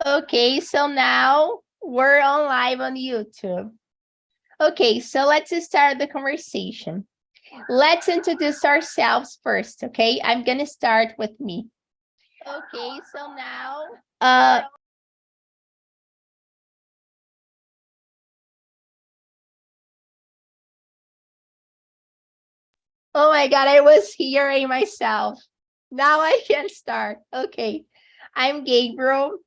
Okay, so now we're on live on YouTube. Okay, so let's start the conversation. Let's introduce ourselves first, okay? I'm gonna start with me. Okay, so now, oh my God, I was hearing myself. Now I can start. Okay, I'm Gabriel.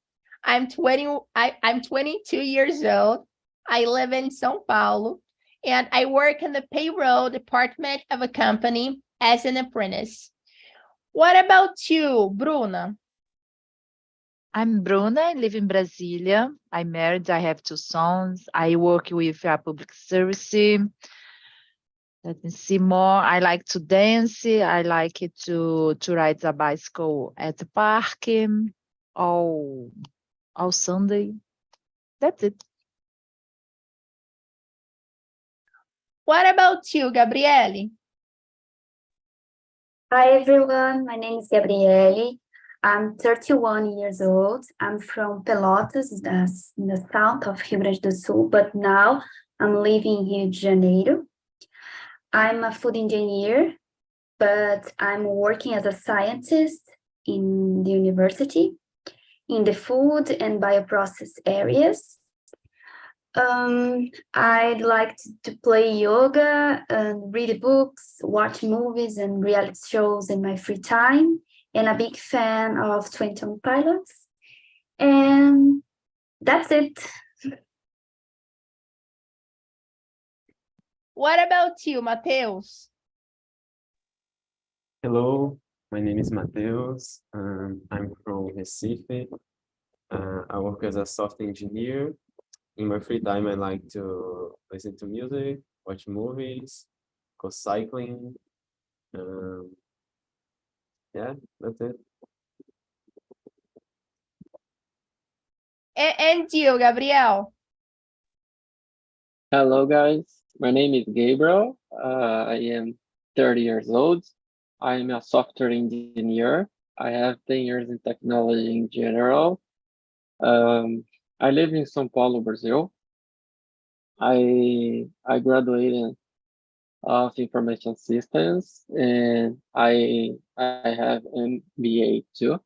I'm 22 years old. I live in São Paulo, and I work in the payroll department of a company as an apprentice. What about you, Bruna? I'm Bruna, I live in Brasília. I'm married, I have two sons. I work with a public service. Let me see more. I like to dance. I like to ride a bicycle at the park all, all Sunday. That's it. What about you, Gabriele? Hi everyone, my name is Gabriele. I'm 31 years old. I'm from Pelotas, in the south of Rio Grande do Sul, but now I'm living in Rio de Janeiro. I'm a food engineer, but I'm working as a scientist in the university in the food and bioprocess areas. I'd like to play yoga and read books, watch movies and reality shows in my free time, and a big fan of 21 Pilots. And that's it. What about you, Mateus? Hello, my name is Mateus. I'm from Recife. I work as a software engineer. In my free time, I like to listen to music, watch movies, go cycling. Yeah, that's it. And you, Gabriel? Hello, guys. My name is Gabriel. I am 30 years old. I am a software engineer. I have 10 years in technology in general. I live in São Paulo, Brazil. I graduated of information systems, and I have MBA too.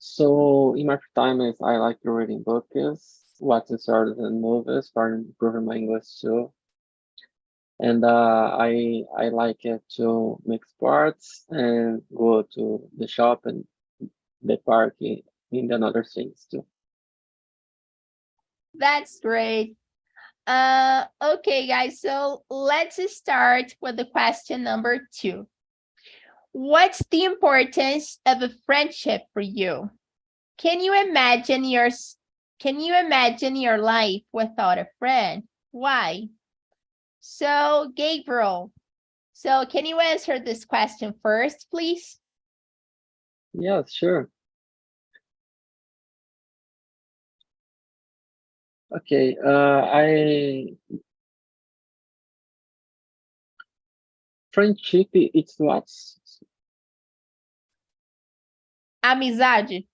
So in my free time, I like reading books, watching series and movies for improving my English too. And I like it to make sports and go to the shop and the park and other things too. That's great. Okay, guys, so let's start with the question number 2. What's the importance of a friendship for you? Can you imagine your life without a friend? Why? So, Gabriel, so can you answer this question first, please? Yeah, sure. Okay, friendship, it's what? Amizade.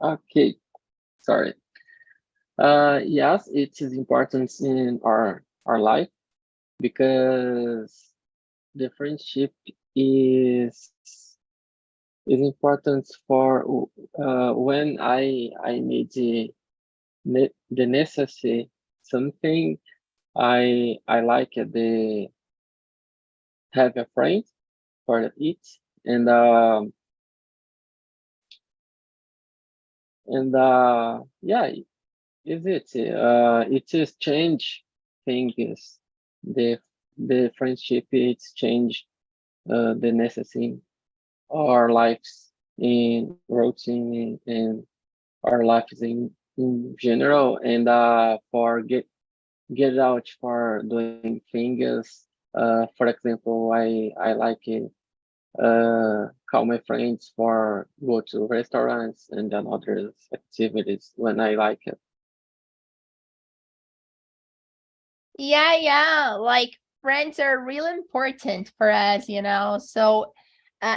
Okay, sorry. Yes, it is important in our life because the friendship is important for when I need the necessary something. I like the have a friend for it, and yeah, is it? It is change things. The friendship it's change the necessary our lives in routine and our lives in general, and for get out for doing things. For example, I like it. Call my friends for go to restaurants and then other activities when I like it. Yeah, like friends are really important for us, you know. So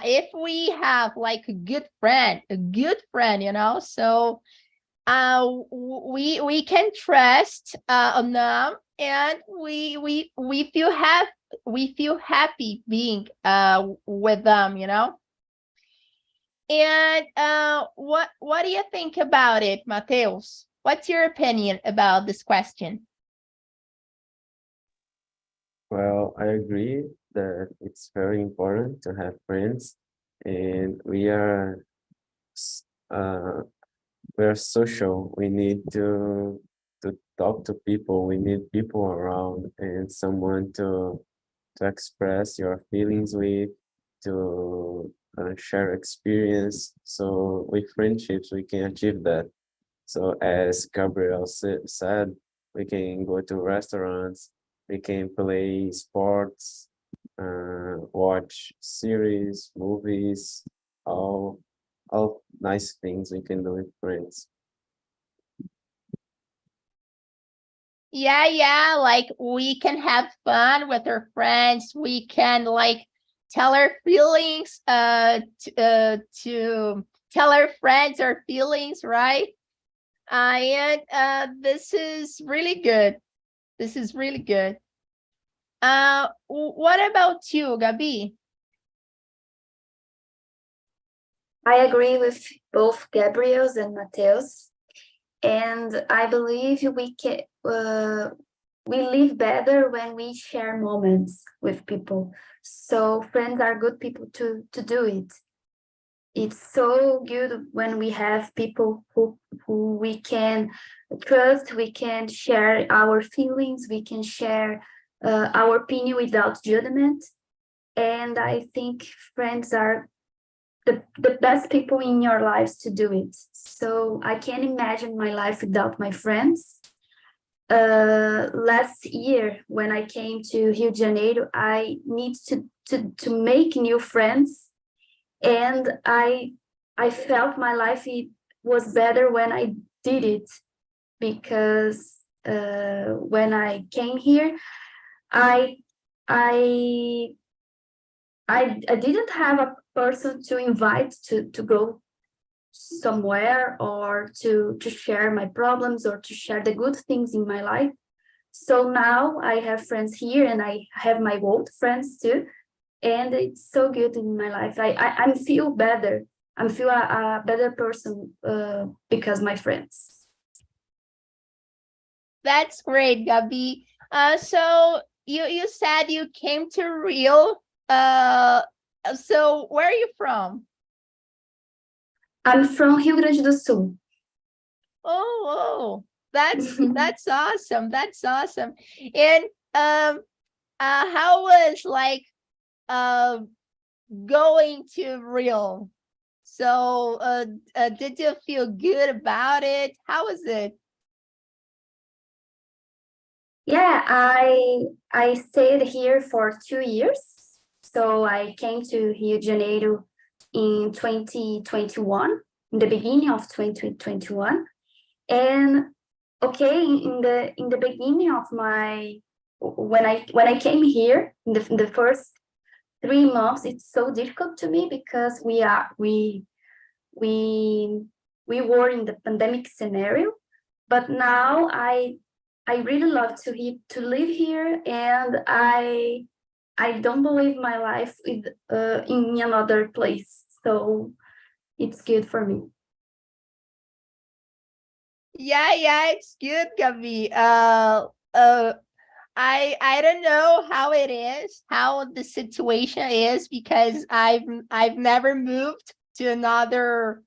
if we have like a good friend, you know, so we can trust on them, and we feel happy being with them, you know. And what do you think about it, Mateus? What's your opinion about this question? Well, I agree that it's very important to have friends, and we're social. We need to talk to people. We need people around and someone to express your feelings with, to share experience. So with friendships, we can achieve that. So as Gabriel said, we can go to restaurants, we can play sports, watch series, movies, all nice things we can do with friends. Yeah, like we can have fun with our friends. We can like tell our feelings to tell our friends our feelings, right? And this is really good. This is really good. What about you, Gabi? I agree with both Gabriel's and Mateus, and I believe we live better when we share moments with people. So friends are good people to do it. It's so good when we have people who we can trust, we can share our feelings, we can share our opinion without judgment. And I think friends are the best people in your lives to do it. So I can't imagine my life without my friends. Last year when I came to Rio de Janeiro, I need to make new friends, and I felt my life was better when I did it, because when I came here, I didn't have a person to invite to go somewhere, or to share my problems, or to share the good things in my life. So now I have friends here, and I have my old friends too, and it's so good in my life. I feel better. I feel a better person because my friends. That's great, Gabi. So you said you came to Rio. So where are you from? I'm from Rio Grande do Sul. Oh, that's awesome. That's awesome. And how was like going to Rio? So did you feel good about it? How was it? Yeah, I stayed here for 2 years. So I came to Rio de Janeiro in 2021, in the beginning of 2021. And okay, in the beginning of my when I came here in the first 3 months, it's so difficult to me, because we were in the pandemic scenario. But now I really love to live here, and I don't believe my life with in another place. So it's good for me. Yeah, it's good, Gabi. I don't know how it is, how the situation is, because I've never moved to another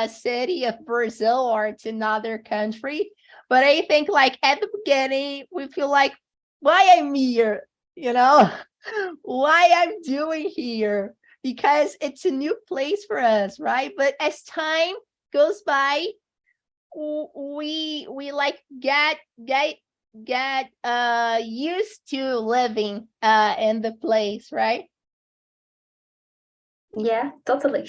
city of Brazil or to another country. But I think like at the beginning, we feel like, why I'm here, you know, why I'm doing here, because it's a new place for us, right? But as time goes by, we like get used to living in the place, right? Yeah, totally.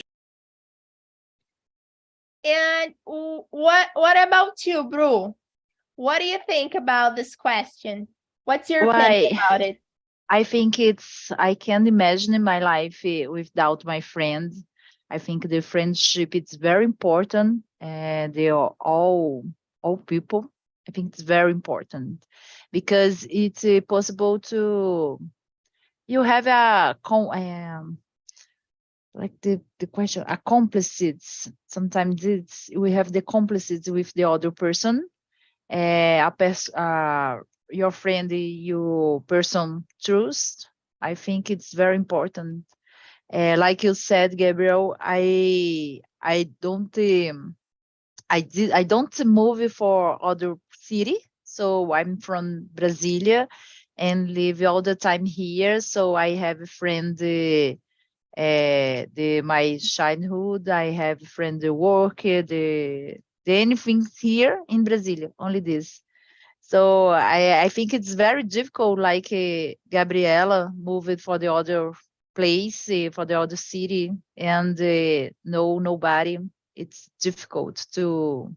And what about you, Bru? What do you think about this question? What's your opinion Why? about it? I think I can't imagine my life without my friends. I think the friendship is very important. They are all people. I think it's very important because it's possible to you have like the question accomplices. Sometimes we have the accomplices with the other person. Your friend, your person trust. I think it's very important. Like you said, Gabriel, I don't I don't move for other city. So I'm from Brasilia and live all the time here. So I have a friend my childhood. I have a friend work the anything here in Brasilia. Only this. So I think it's very difficult, like Gabriela moved for the other place, for the other city, and know nobody. It's difficult to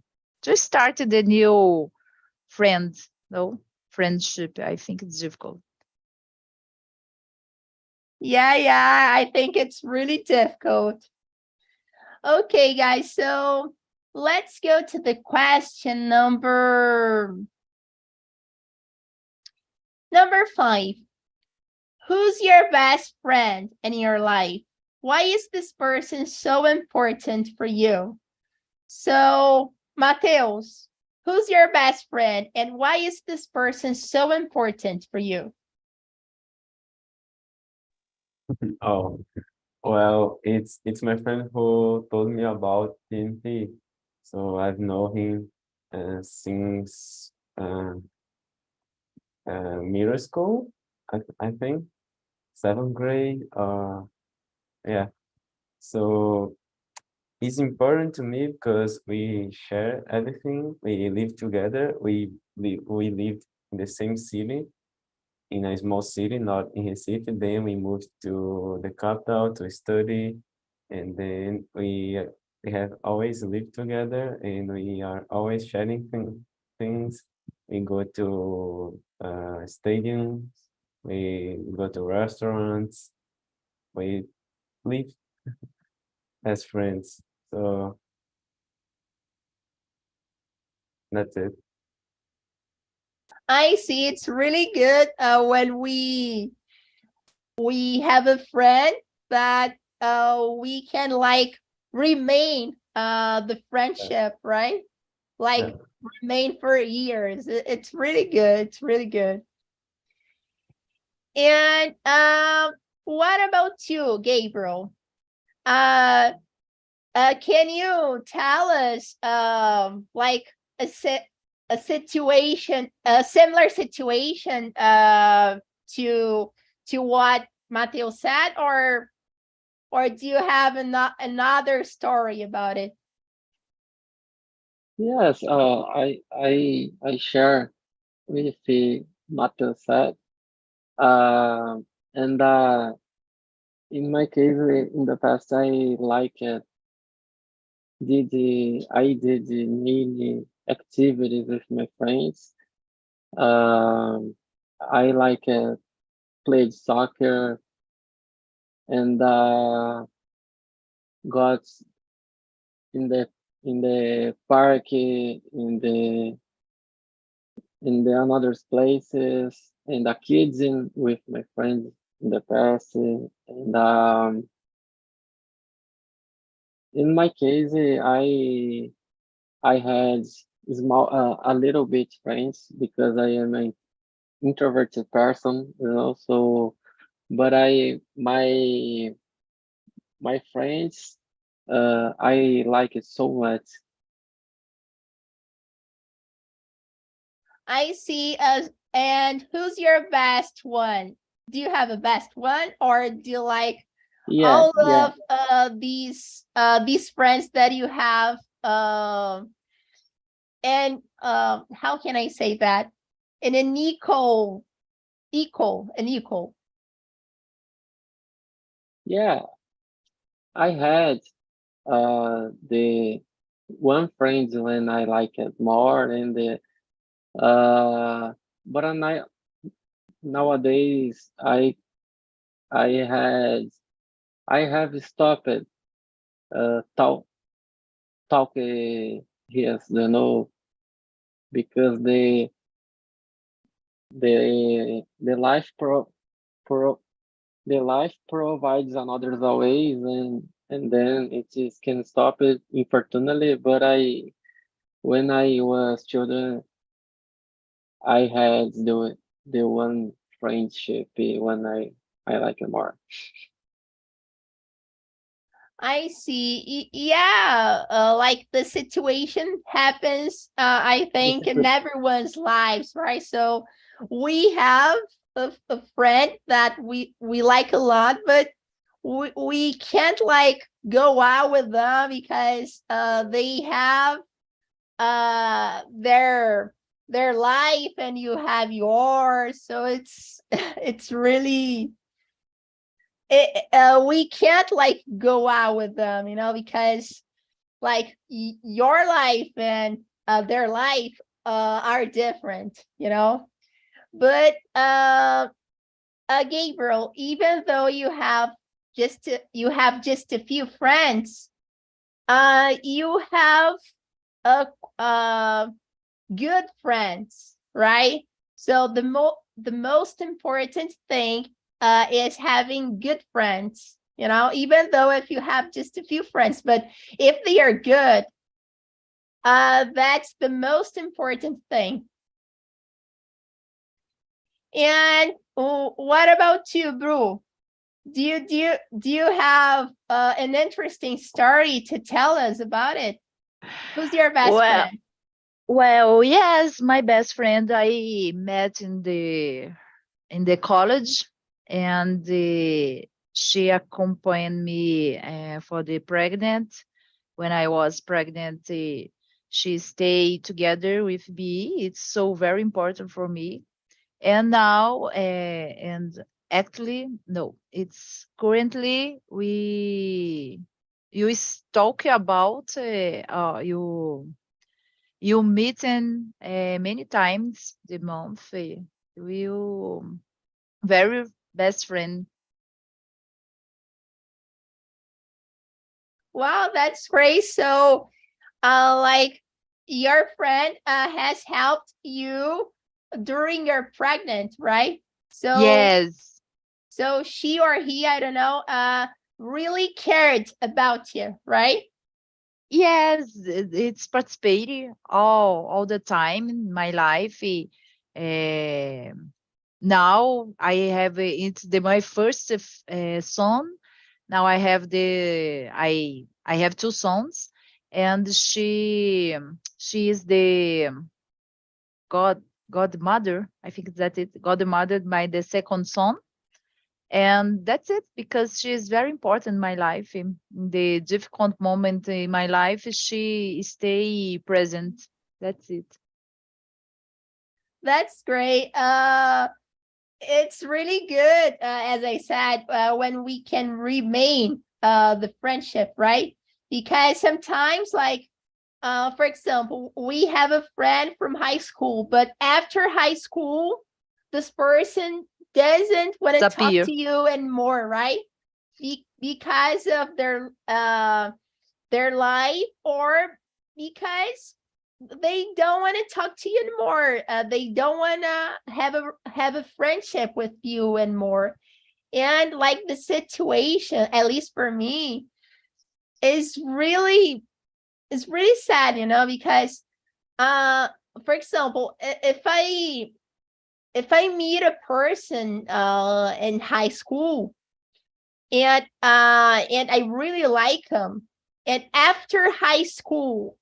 start the new friend, no friendship. I think it's difficult. Yeah, I think it's really difficult. Okay, guys, so let's go to the question number 5. Who's your best friend in your life? Why is this person so important for you? So, Mateus, who's your best friend and why is this person so important for you? Oh, well, it's my friend who told me about TNT. So I've known him since middle school, I think, 7th grade. Yeah. So it's important to me because we share everything. We live together. We lived in the same city, in a small city, not in Recife. Then we moved to the capital to study, and then we have always lived together, and we are always sharing things. We go to stadiums, we go to restaurants, we live as friends. So that's it. I see. It's really good when we have a friend that we can like remain the friendship, right? Like Yeah. remain for years. It's really good. It's really good. And what about you, Gabriel? Can you tell us like a situation, a similar situation to what Mateo said, or do you have another story about it? Yes, I share with Matheus said, and in my case, in the past, I did many activities with my friends. I played soccer and got in the park, in the another places, and the kids with my friends in the past. And in my case, I had a little bit friends because I am an introverted person, so but my friends, I like it so much. I see. And who's your best one? Do you have a best one, or do you like Yeah, all yeah, of these friends that you have? And how can I say that? In an equal. yeah. I had the one friend when I like it more, and the but nowadays I had I have stopped talk yes, because the life pro the life provides another ways, and then it is can stop it infortunately. But when I was children, I had the one friendship when I like it more. I see. Yeah, like the situation happens, I think, in everyone's lives, right? So we have a friend that we like a lot, but we can't like go out with them because they have their life and you have yours. So it's really we can't like go out with them, because like your life and their life are different, but Gabriel, even though you have just a few friends, you have a good friends, right? So the most important thing is having good friends, even though if you have just a few friends, but if they are good, that's the most important thing. And what about you, Bru? Do you have an interesting story to tell us about it? Who's your best friend? Well, yes, my best friend I met in the college, and she accompanied me for the pregnant. When I was pregnant, she stayed together with me. It's so very important for me. And now, and actually, no, it's currently you talk about you meeting many times the month. You very best friend. Wow, that's great. So like your friend has helped you during your pregnant, right? Yes. So she or he, I don't know, really cared about you, right? Yes, it's participating all the time in my life. Eh, now I have it's my first son. Now I have two sons, and she is the godmother. I think that it godmother by the second son. And that's it, because she is very important in my life. In the difficult moment in my life, she stay present. That's it. That's great. It's really good, as I said, when we can remain the friendship, right? Because sometimes, like, for example, we have a friend from high school, but after high school, this person doesn't want to talk Disappear. to you anymore, right? Because of their life, or because they don't want to talk to you anymore. They don't want to have a friendship with you anymore. And like the situation, at least for me, is really sad, because for example, if I meet a person in high school, and I really like him, and after high school,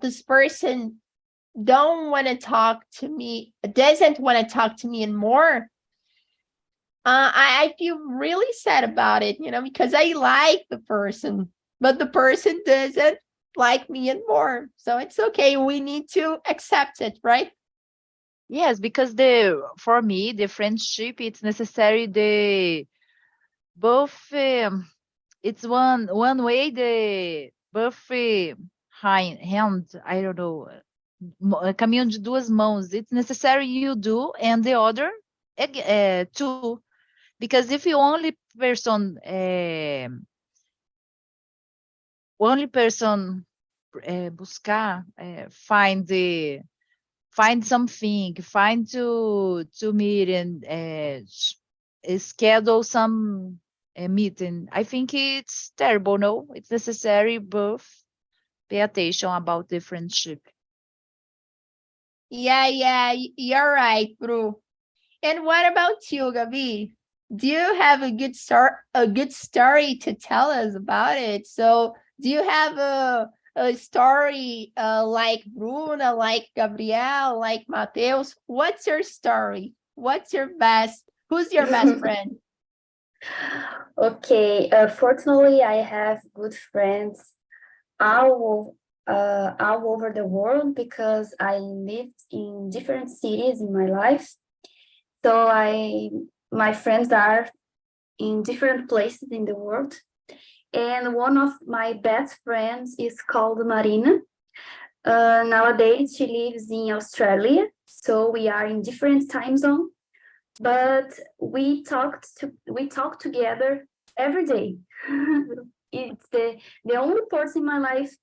this person doesn't want to talk to me anymore. I feel really sad about it, because I like the person, but the person doesn't like me anymore. So it's okay. We need to accept it, right? Yes, because for me the friendship it's necessary the both it's one way the both hand, I don't know, caminho de duas mãos. It's necessary you do, and the other two, because if you only person buscar, find something, find to meet and schedule some meeting. I think it's terrible. No, it's necessary both pay attention about the friendship. Yeah, you're right, Bru. And what about you, Gabi? Do you have a good story to tell us about it? So, do you have a story like Bruna, like Gabriel, like Mateus? What's your story? Who's your best friend? Okay, fortunately, I have good friends all over the world because I lived in different cities in my life. So my friends are in different places in the world. And one of my best friends is called Marina. Nowadays, she lives in Australia. So we are in different time zones, but we talk together every day. It's the only person in my life,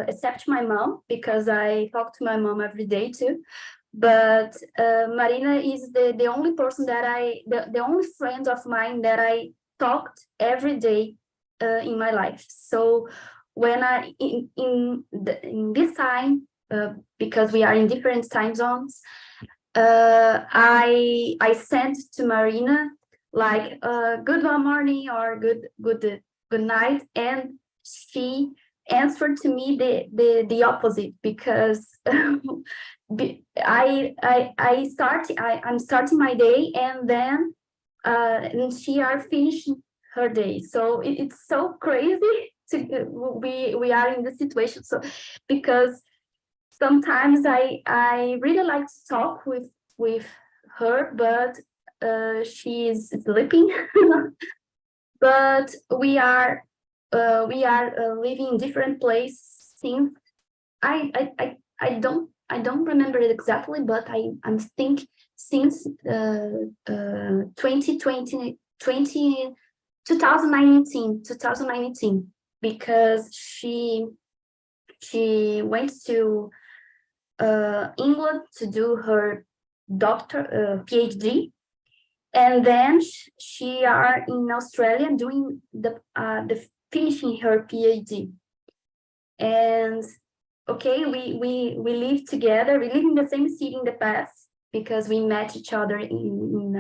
except my mom, because I talk to my mom every day too. But Marina is the only person the only friend of mine that I talked every day in my life. So when in this time, because we are in different time zones, I sent to Marina like good morning or good night, and she answered to me the opposite, because I'm starting my day, and then and she are finishing her day. So it's so crazy we are in this situation. So because sometimes I really like to talk with her, but she is sleeping. But we are living in different places since I don't remember it exactly, but I'm think since 2019, because she went to England to do her PhD, and then she are in Australia doing the finishing her PhD. And okay, we live together. We live in the same city in the past because we met each other in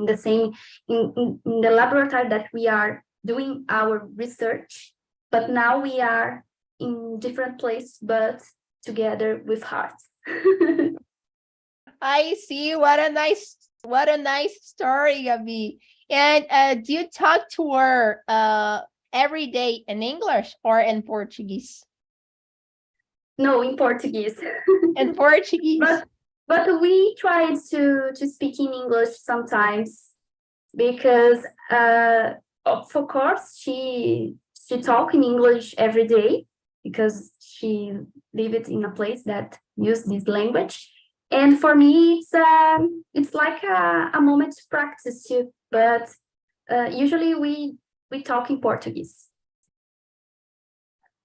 the same in the laboratory that we are doing our research. But now we are in different places, but together with hearts. I see. What a nice story, Gabi. And do you talk to her every day in English or in Portuguese? No, in Portuguese. In Portuguese. But we try to speak in English sometimes, because of course she talk in English every day because she lived in a place that use this language. And for me, it's like a moment to practice too. But usually we talk in Portuguese.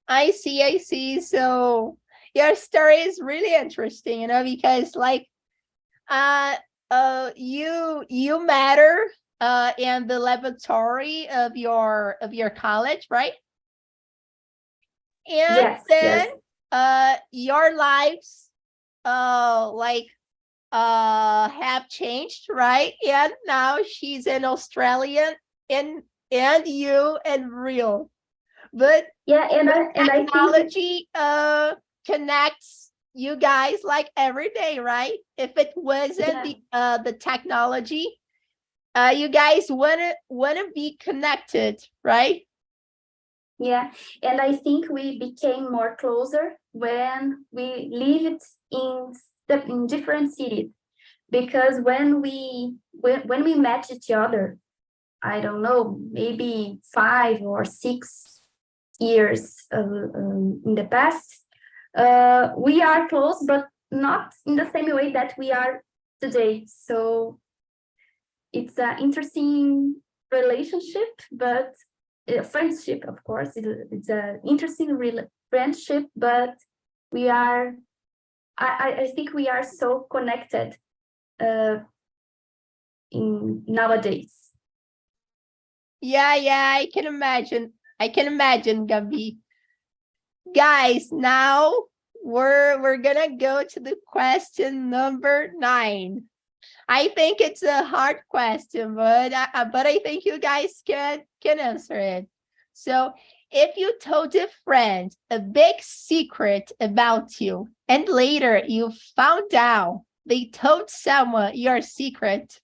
I see. So your story is really interesting, because like you matter in the laboratory of your college, right? And Yes, then yes. your lives have changed, right? And now she's an Australian, and you in real. But yeah, and I think technology connects you guys like every day, right? If it wasn't the technology, you guys wouldn't be connected, right? yeah, and I think we became more closer when we lived in different cities, because when we met each other, I don't know, maybe 5 or 6 years in the past, we are close, but not in the same way that we are today. So it's an interesting relationship, but friendship, of course. It's an interesting friendship, but I think we are so connected in nowadays. Yeah, I can imagine. Gabi. Guys, now we're gonna go to the question number 9. I think it's a hard question, but I think you guys can answer it. So, if you told a friend a big secret about you, and later you found out they told someone your secret,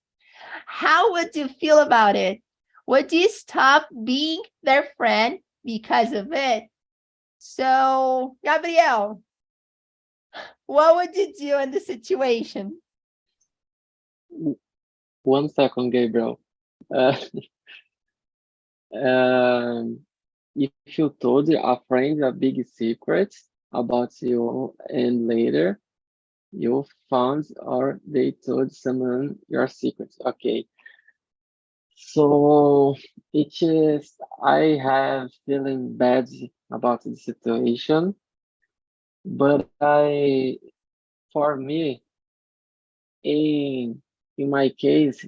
how would you feel about it? Would you stop being their friend because of it? So, Gabriel, what would you do in the situation? 1 second, Gabriel. If you told a friend a big secret about you and later you found or they told someone your secret. Okay. So I have feeling bad about the situation, but for me, in my case,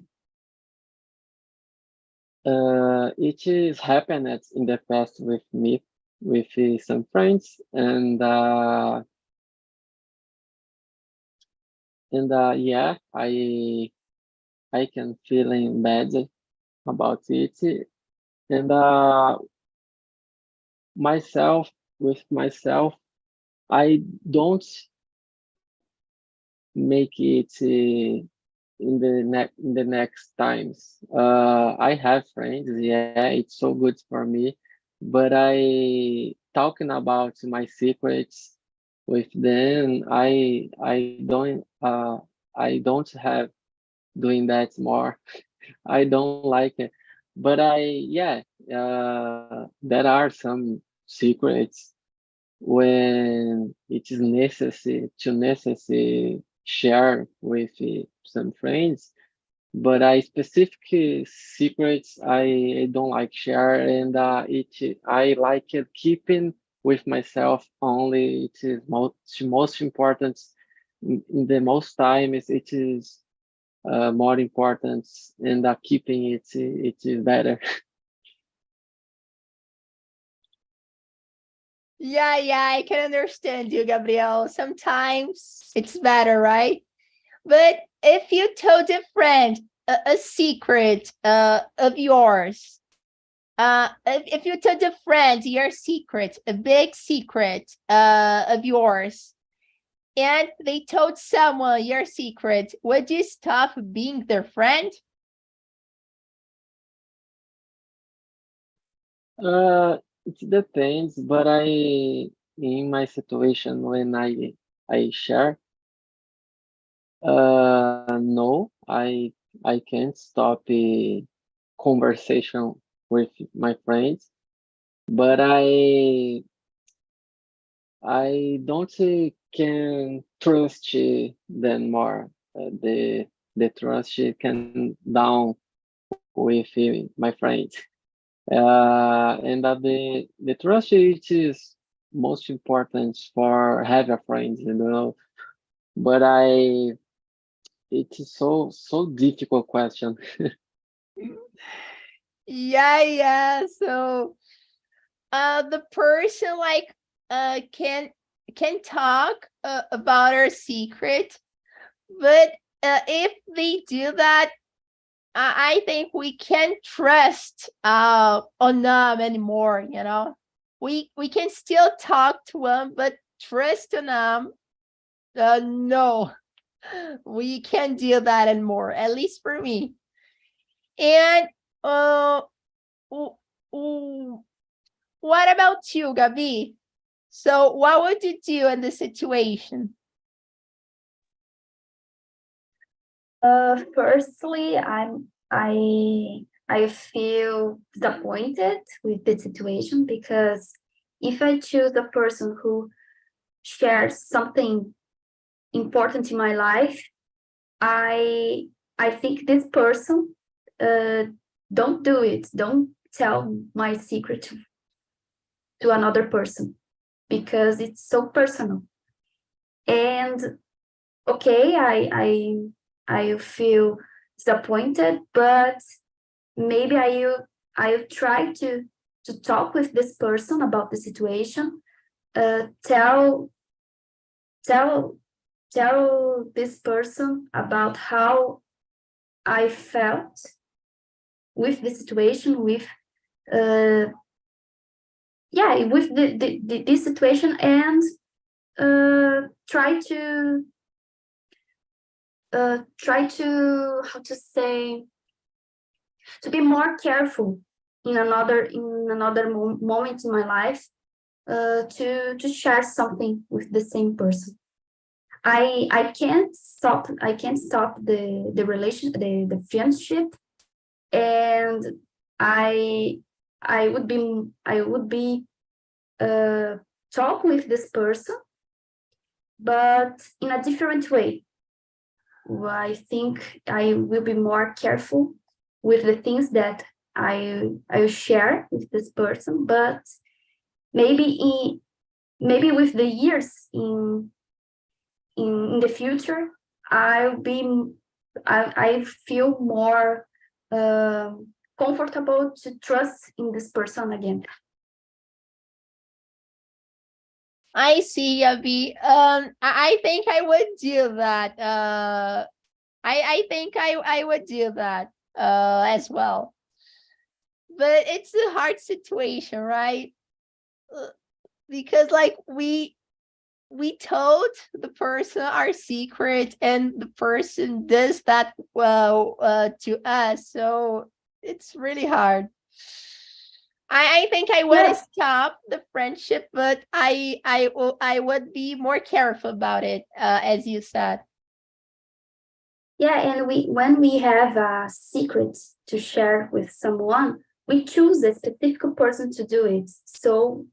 it is happened in the past with me, with some friends, and yeah, I can feeling bad about it, and with myself, I don't make it in the next times. I have friends, yeah, it's so good for me, but I talking about my secrets with them. I don't have doing that more. I don't like it, but there are some secrets when it is necessary share with some friends, but I specific secrets I don't like share, and I like it keeping with myself only. It is most important in the most times. It is more important, and keeping it is better. Yeah, I can understand you, Gabriel. Sometimes it's better, right? But if you told a friend a secret of yours, if you told a friend your secret, a big secret of yours, and they told someone your secret, would you stop being their friend? It depends, but in my situation when I share, no, I can't stop a conversation with my friends, but I don't can trust them more. The trust can down with my friends. And the trust is most important for have a friend, you know. But it is so difficult question. Yeah. So the person like can talk about our secret, but if they do that, I think we can't trust on them anymore, you know. We can still talk to them, but trust on them, no, we can't do that anymore, at least for me. And w- w- what about you, Gabi? So what would you do in this situation? Firstly, I feel disappointed with the situation, because if I choose a person who shares something important in my life, I think this person don't do it. Don't tell my secret to another person, because it's so personal. And okay, I feel disappointed, but maybe I'll try to talk with this person about the situation. Tell this person about how I felt with the situation, with with this situation, and try to how to say, to be more careful in another moment in my life, to share something with the same person. I can't stop the relation, the friendship, and I would be talk with this person, but in a different way. I think I will be more careful with the things that I share with this person, but maybe with the years in the future, I feel more comfortable to trust in this person again. I see, Abby. I think I would do that. I think I would do that as well. But it's a hard situation, right? Because like we told the person our secret, and the person does that to us. So it's really hard. I think I would stop the friendship, but I would be more careful about it, as you said. Yeah, and when we have a secret to share with someone, we choose a specific person to do it. So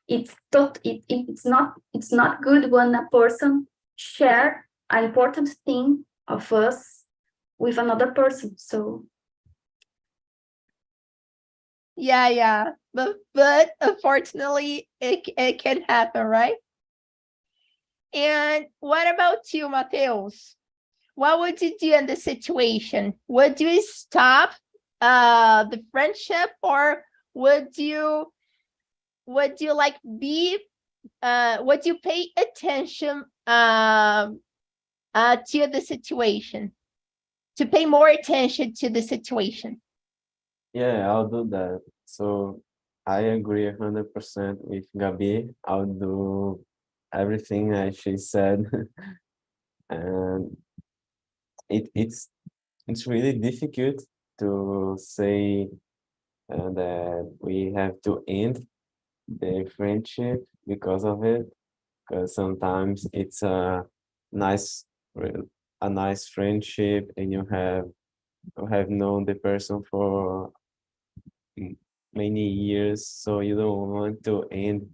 it's not good when a person share an important thing of us with another person. So yeah, but unfortunately it can happen, right? And what about you, Mateus? What would you do in this situation? Would you stop the friendship, or would you like be would you pay attention to the situation, to pay more attention to the situation? Yeah, I'll do that. So I agree 100% with Gabi. I'll do everything that she said. And it's really difficult to say that we have to end the friendship because of it, because sometimes it's nice a nice friendship, and you have known the person for many years, so you don't want to end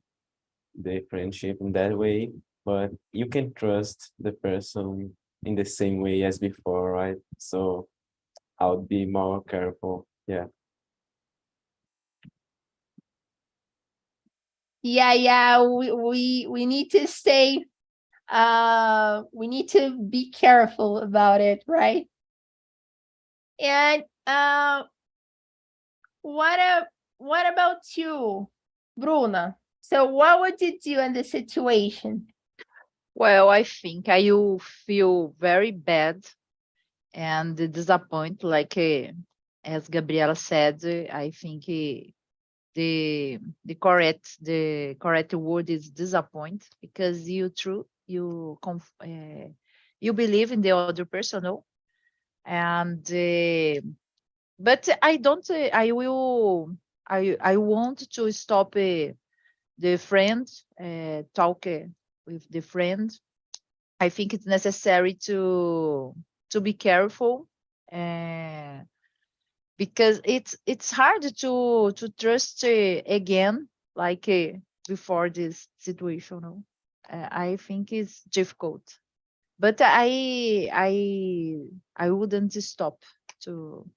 the friendship in that way, but you can trust the person in the same way as before, right? So I'll be more careful. Yeah. Yeah, we need to stay we need to be careful about it, right? And what about you, Bruna? So what would you do in this situation? Well, I think I will feel very bad and disappoint, like as Gabriela said. I think the correct word is disappoint, because you believe in the other person, no? And but I don't. I want to stop the friend, talk with the friend. I think it's necessary to be careful, uh, because it's hard to trust again, like before this situation. No? I think it's difficult, but I wouldn't stop to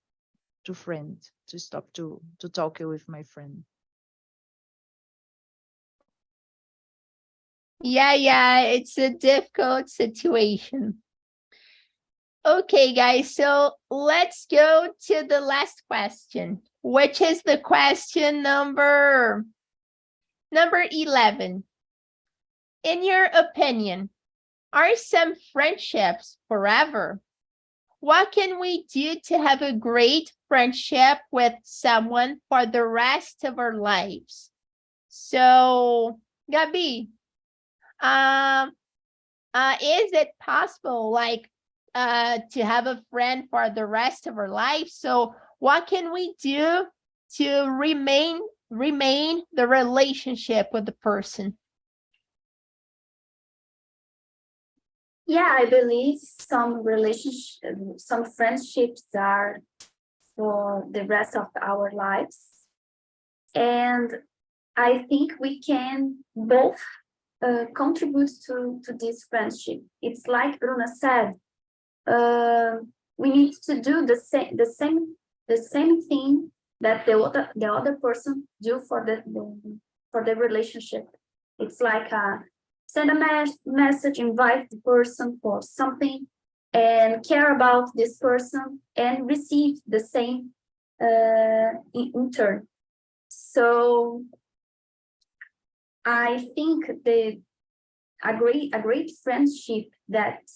friend, to stop to talk with my friend. Yeah, it's a difficult situation. Okay, guys, so let's go to the last question, which is the question number 11. In your opinion, are some friendships forever? What can we do to have a great friendship with someone for the rest of our lives? So, Gabi, is it possible, like, to have a friend for the rest of our life? So, what can we do to remain the relationship with the person? Yeah, I believe some friendships are for the rest of our lives. And I think we can both contribute to this friendship. It's like Bruna said, we need to do the same thing that the other person do for the relationship. It's like send a message, invite the person for something, and care about this person, and receive the same in turn. So I think a great friendship that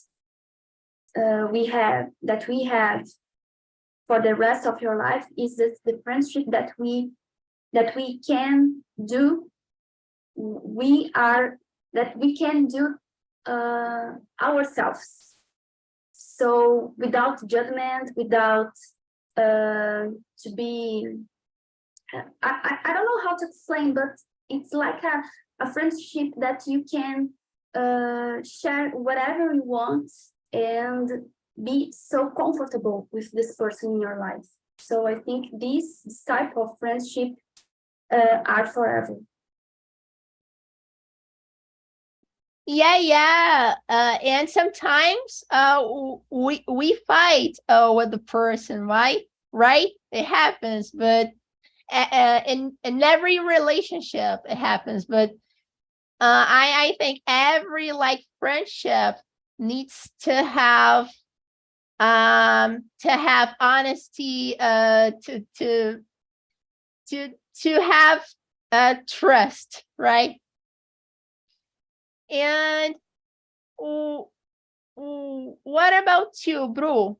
we have for the rest of your life is the friendship that we can do. That we can do ourselves. So without judgment, without to be, I don't know how to explain, but it's like a friendship that you can share whatever you want and be so comfortable with this person in your life. So I think this type of friendship are forever. Yeah. And sometimes we fight with the person, right? It happens, but in every relationship it happens. But I think every like friendship needs to have honesty, to have trust, right? And what about you, Bru?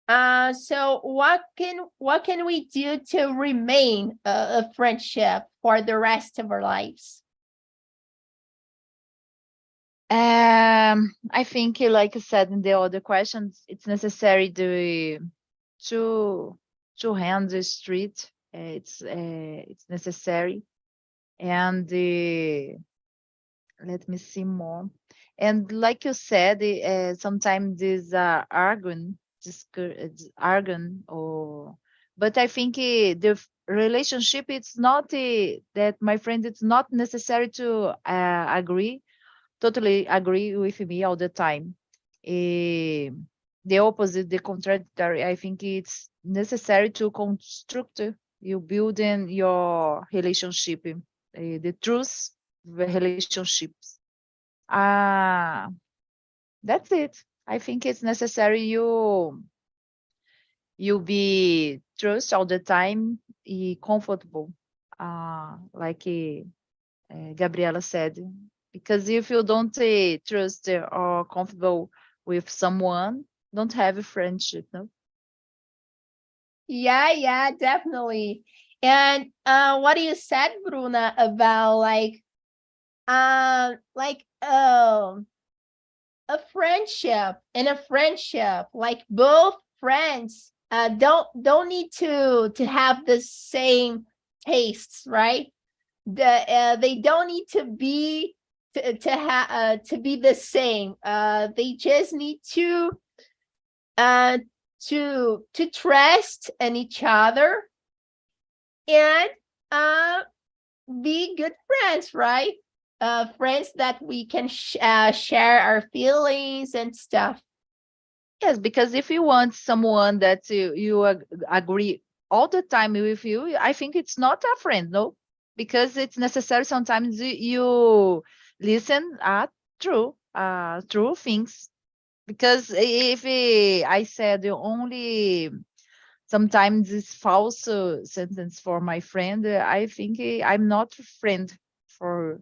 So what can we do to remain a friendship for the rest of our lives? I think, like I said in the other questions, it's necessary to hand the street. It's necessary, and let me see more. And like you said, sometimes this argon, but I think the relationship, it's not that, my friend, it's not necessary to totally agree with me all the time. The opposite, the contradictory, I think it's necessary to construct you building your relationship, the truth relationships. That's it. I think it's necessary you be trust all the time, comfortable, like Gabriela said, because if you don't trust or comfortable with someone, don't have a friendship, no? Yeah, definitely. And what you said, Bruna, about like a friendship, like both friends don't need to have the same tastes, right? They don't need to be to be the same. They just need to trust in each other and be good friends, right? Friends that we can share our feelings and stuff. Yes, because if you want someone that you agree all the time with you, I think it's not a friend, no? Because it's necessary sometimes you listen true things. Because if I said you only sometimes it's false sentence for my friend, I think I'm not a friend for.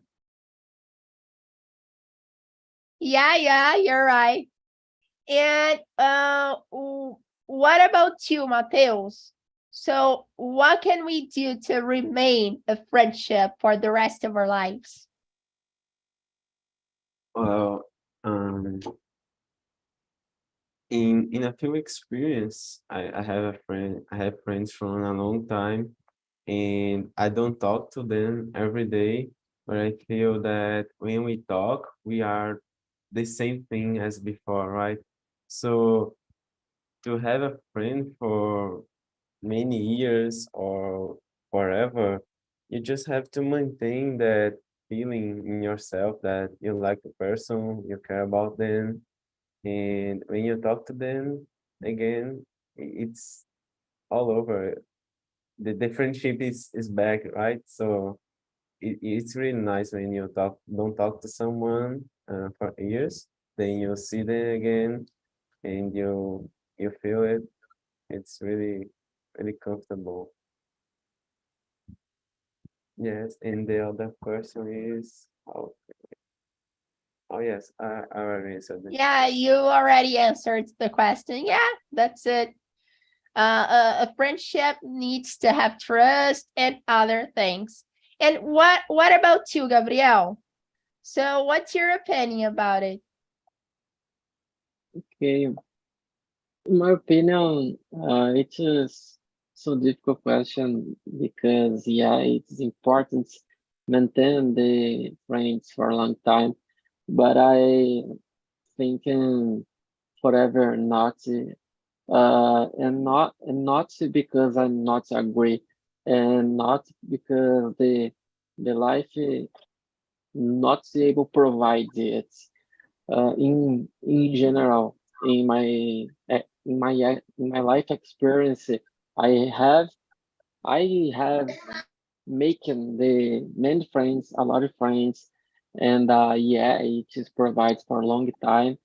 Yeah, you're right. And what about you, Mateus? So what can we do to remain a friendship for the rest of our lives? Well, in a few experience, I have a friend. I have friends from a long time, and I don't talk to them every day, but I feel that when we talk, we are the same thing as before, right? So to have a friend for many years or forever, you just have to maintain that feeling in yourself that you like the person, you care about them, and when you talk to them again, it's all over. The friendship is back, right? So it's really nice when you don't talk to someone for years, then you see them again and you feel it. It's really comfortable. Yes, and the other question is, oh yes, I already answered it. Yeah, you already answered the question. Yeah, that's it. A friendship needs to have trust and other things. And what about you, Gabriel? So what's your opinion about it? Okay, in my opinion, it is so difficult question because yeah, it's important maintain the friends for a long time, but I thinking forever not, and not because I'm not agree, and not because the life not able provide it. In general, in my life experience, I have I have making the many friends, a lot of friends, and yeah, it just provides for a long time.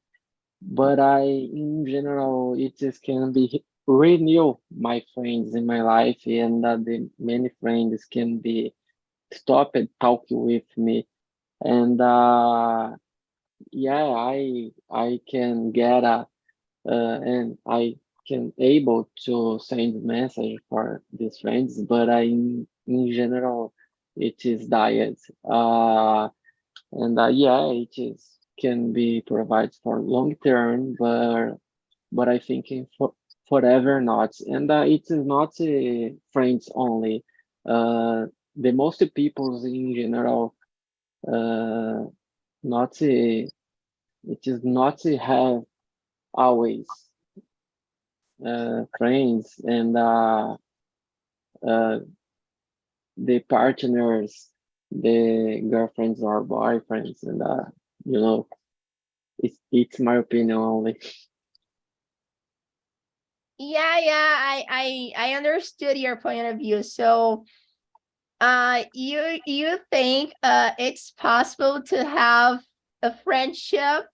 But in general, it just can be renew my friends in my life, and the many friends can be stop and talk with me, and yeah, I can get a and I can able to send message for these friends, but in general it is diet. And yeah, it is can be provided for long term, but I think for forever not. And it is not friends only. The most peoples in general, uh, not it is not have always friends and uh, the partners, the girlfriends or boyfriends, and you know, it's my opinion only. I understood your point of view. So you think it's possible to have a friendship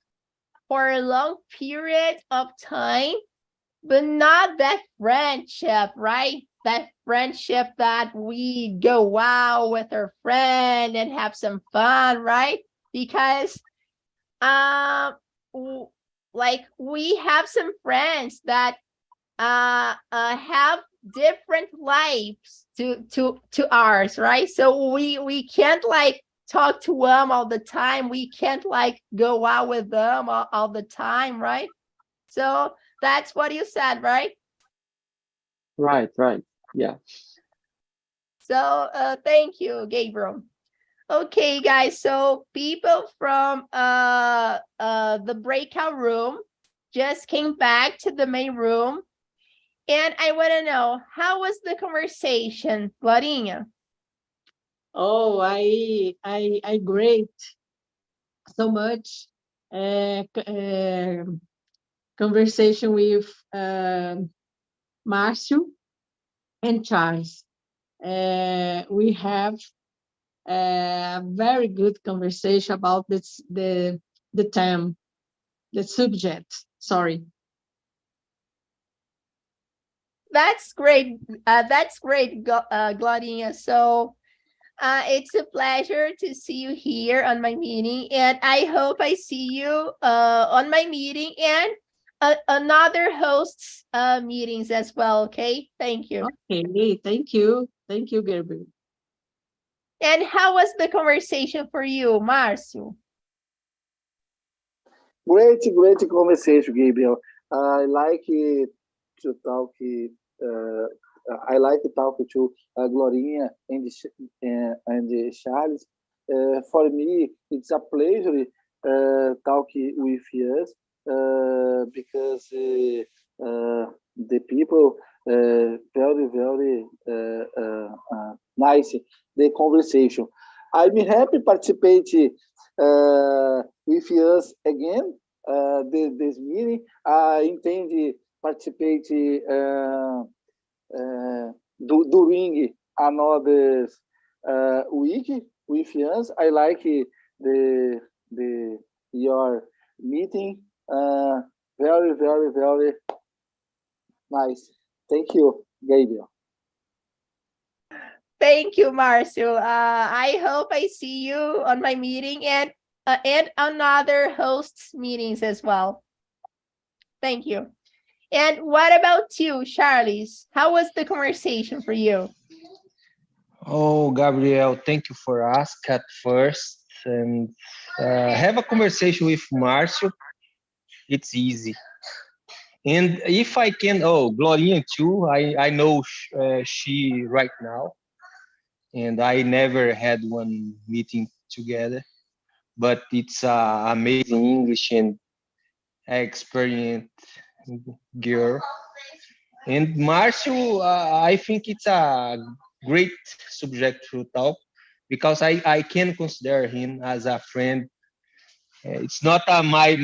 for a long period of time, but not that friendship, right? That friendship that we go out with our friend and have some fun, right? Because um like we have some friends that have different lives to ours, right? So we can't like talk to them all the time. We can't like go out with them all the time, right? So that's what you said, right? Right, yeah. So thank you, Gabriel. Okay, guys. So people from the breakout room just came back to the main room. And I want to know, how was the conversation, Larinha? Oh, I great so much. Uh, c- uh, conversation with Márcio and Charles. We have a very good conversation about the theme, the subject. Sorry. That's great. Claudia. So it's a pleasure to see you here on my meeting, and I hope I see you on my meeting and another hosts meetings as well. Okay, thank you. Okay, thank you. Thank you, Gabriel. And how was the conversation for you, Marcio? Great conversation, Gabriel. I like to talk. I like to talk to Glorinha and Charles. For me, it's a pleasure talking with us because the people very nice the conversation. I'm happy to participate with us again this meeting. I intend to participate during another week with us. I like your meeting. Very nice. Thank you, Gabriel. Thank you, Marcio. I hope I see you on my meeting and on other hosts meetings as well. Thank you. And what about you, Charles? How was the conversation for you? Oh, Gabriel, thank you for asking at first. And have a conversation with Marcio. It's easy. And if I can, Glorinha too, I know she right now. And I never had one meeting together. But it's amazing English and experienced girl. And Marcio, I think it's a great subject to talk because I can consider him as a friend. It's not my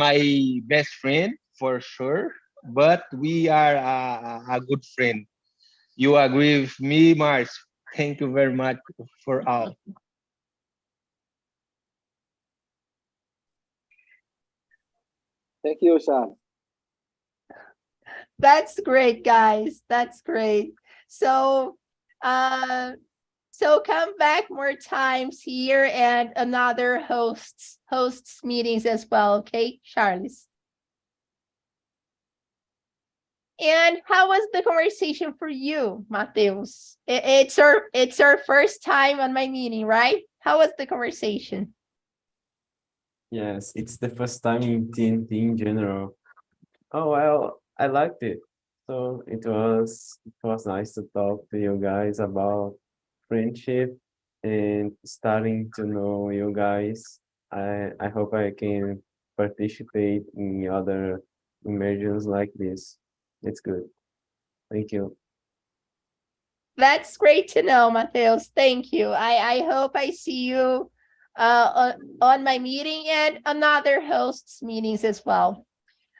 best friend for sure, but we are a good friend. You agree with me, Marcio? Thank you very much for all. Thank you, Charles. That's great, guys. That's great. So come back more times here and another hosts meetings as well, okay, Charles? And how was the conversation for you, Mateus? It's our first time on my meeting, right? How was the conversation? Yes, it's the first time in TNT in general. Oh, well, I liked it. So it was nice to talk to you guys about friendship and starting to know you guys. I hope I can participate in other immersions like this. It's good. Thank you. That's great to know, Mateus. Thank you. I hope I see you on my meeting and another hosts meetings as well.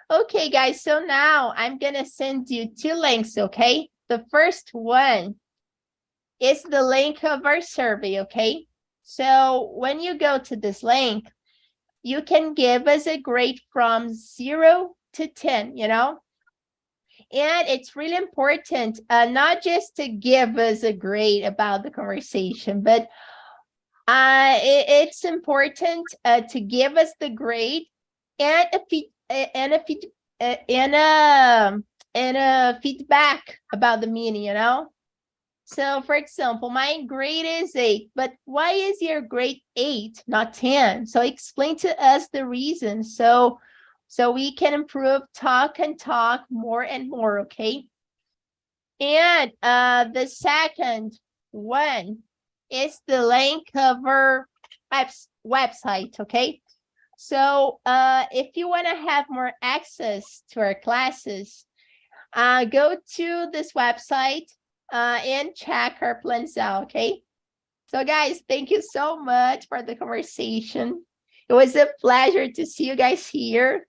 Okay, guys, so now I'm gonna send you 2 links, okay? The first one is the link of our survey, okay? So when you go to this link, you can give us a grade from 0 to 10, you know? And it's really important, not just to give us a grade about the conversation, but it's important to give us the grade and a feedback about the meaning, you know? So for example, my grade is 8, but why is your grade 8, not 10? So explain to us the reason so we can improve talk and talk more and more, okay? And the second one is the link of our website, okay? So if you want to have more access to our classes, go to this website and check our plans out, okay? So guys, thank you so much for the conversation. It was a pleasure to see you guys here.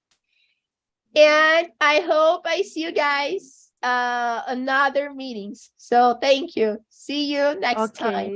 And I hope I see you guys another meetings. So thank you. See you next time. Okay.